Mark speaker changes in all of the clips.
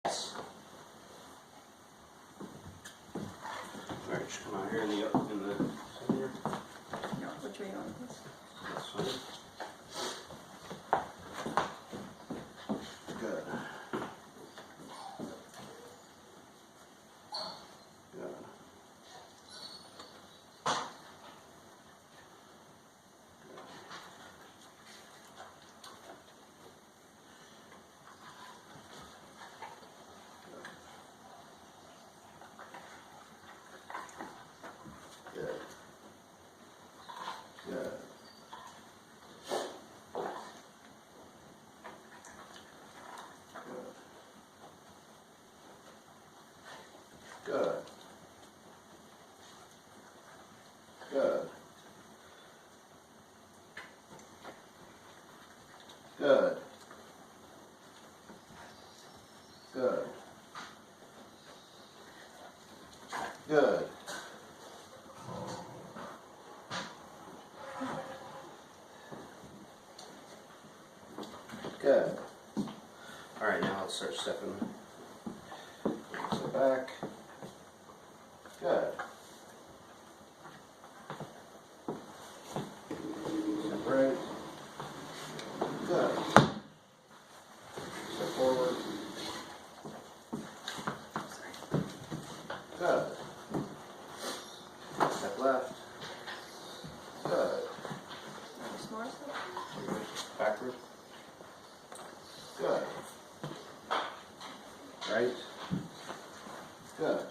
Speaker 1: Yes. Alright, just come out here in the center.
Speaker 2: No, which way you want this?
Speaker 1: That's fine. Good. Good. Good. Good. Good. Good. Good. Good. Good. Good. All right, now let's start stepping. Step back. Good. Step right. Good. Step forward. Good. Step left. Good.
Speaker 2: Just more stuff?
Speaker 1: Backward. Good. Right. Good.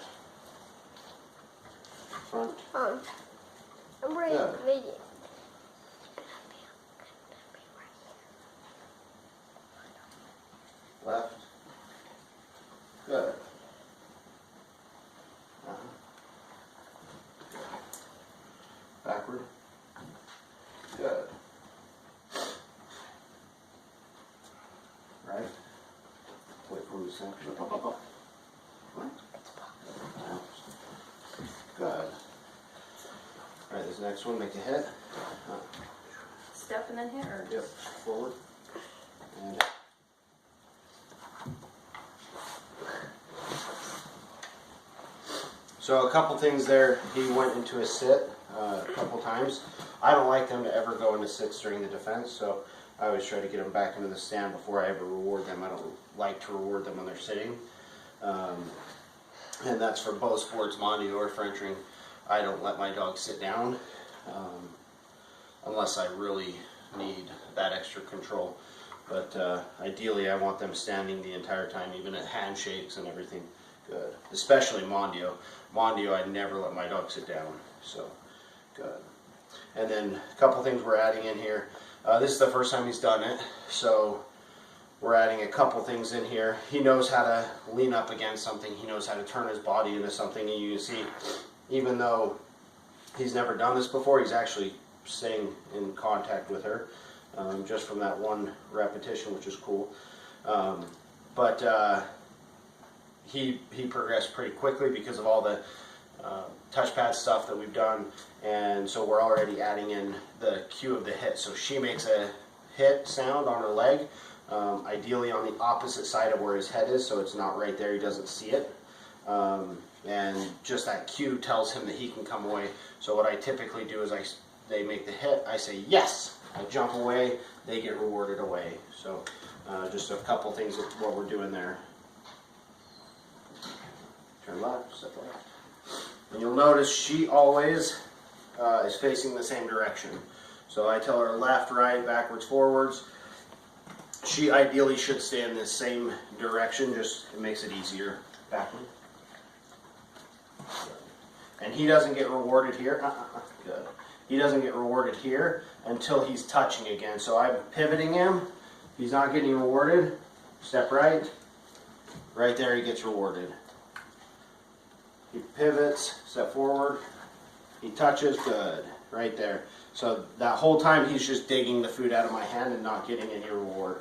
Speaker 1: Front.
Speaker 3: I'm ready
Speaker 1: Good.
Speaker 3: to video.
Speaker 1: Left. Good. Backward. Good. Right. Wait for the center. Up. What? Good. Alright, this next one, make a hit.
Speaker 2: Step and then hit, or
Speaker 1: Yep.
Speaker 2: just
Speaker 1: Forward. And so a couple things there. He went into a sit a couple times. I don't like them to ever go into sits during the defense, so I always try to get them back into the stand before I ever reward them. I don't like to reward them when they're sitting. And that's for both sports, Monty or Frenching. I don't let my dog sit down unless I really need that extra control. But ideally, I want them standing the entire time, even at handshakes and everything. Good. Especially Mondio. Mondio, I never let my dog sit down. So, good. And then a couple things we're adding in here. This is the first time he's done it, so we're adding a couple things in here. He knows how to lean up against something. He knows how to turn his body into something. And you can see, even though he's never done this before, he's actually staying in contact with her just from that one repetition, which is cool. But he progressed pretty quickly because of all the touchpad stuff that we've done, and so we're already adding in the cue of the hit. So she makes a hit sound on her leg, ideally on the opposite side of where his head is, so it's not right there, he doesn't see it. And just that cue tells him that he can come away. So what I typically do is they make the hit, I say yes, I jump away, they get rewarded away. So just a couple things of what we're doing there. Turn left, step left. And you'll notice she always is facing the same direction. So I tell her left, right, backwards, forwards. She ideally should stay in the same direction, just it makes it easier. Backward. And he doesn't get rewarded here. Good. He doesn't get rewarded here until he's touching again. So I'm pivoting him. He's not getting rewarded. Step right. Right there he gets rewarded. He pivots, step forward, he touches, good, right there. So that whole time he's just digging the food out of my hand and not getting any reward.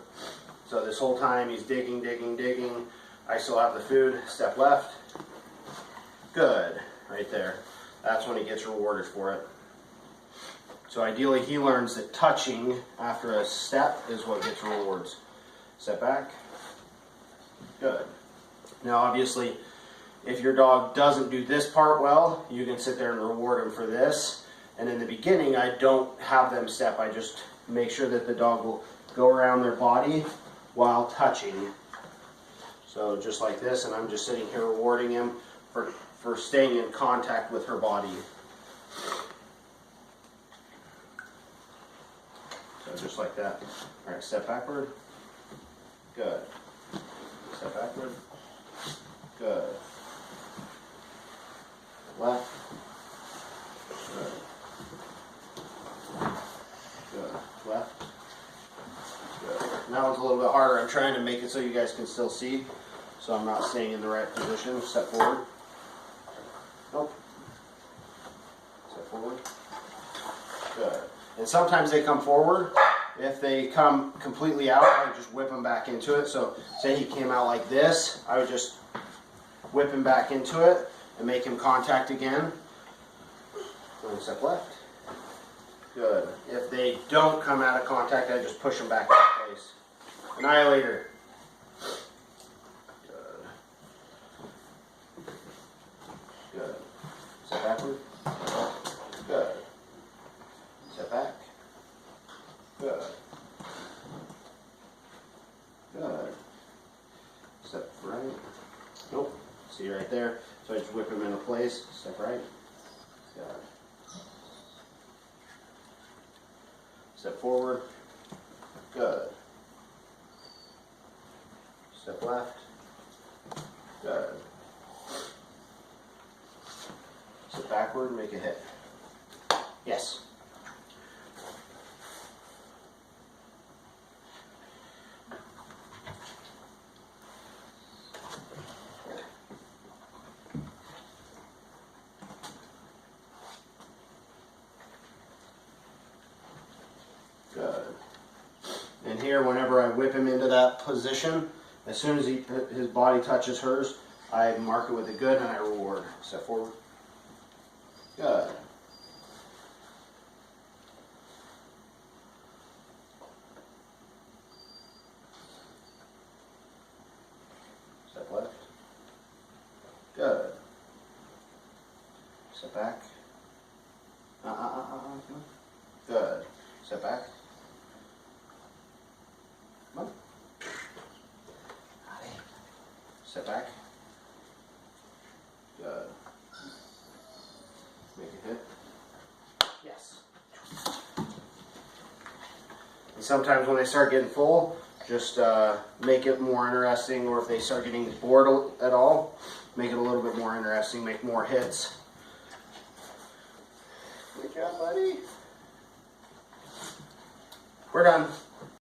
Speaker 1: So this whole time he's digging, digging, digging. I still have the food, step left, good, right there. That's when he gets rewarded for it. So ideally he learns that touching after a step is what gets rewards. Step back, good. Now obviously, if your dog doesn't do this part well, you can sit there and reward them for this. And in the beginning, I don't have them step. I just make sure that the dog will go around their body while touching. So just like this, and I'm just sitting here rewarding him for staying in contact with her body. So just like that. All right, step backward. Good. Step backward. Good. Left. Good. Good. Left. Good. Now it's a little bit harder. I'm trying to make it so you guys can still see. So I'm not staying in the right position. Step forward. Nope. Step forward. Good. And sometimes they come forward. If they come completely out, I would just whip them back into it. So say he came out like this, I would just whip him back into it and make him contact again. One step left. Good. If they don't come out of contact, I just push them back into place. Annihilator. Good. Good. Step backward. Good. Step back. Good. Good. Step right. Nope. See right there. So I just whip him into place. Step right. Good. Step forward. Good. Step left. Good. Step backward, make a hit. Yes. Good. And here, whenever I whip him into that position, as soon as his body touches hers, I mark it with a good and I reward. Step forward. Good. Step left. Good. Step back. Good. Step back. Come on. Step back. Good. Make a hit. Yes. And sometimes when they start getting full, just make it more interesting, or if they start getting bored at all, make it a little bit more interesting, make more hits. Good job, buddy. We're done.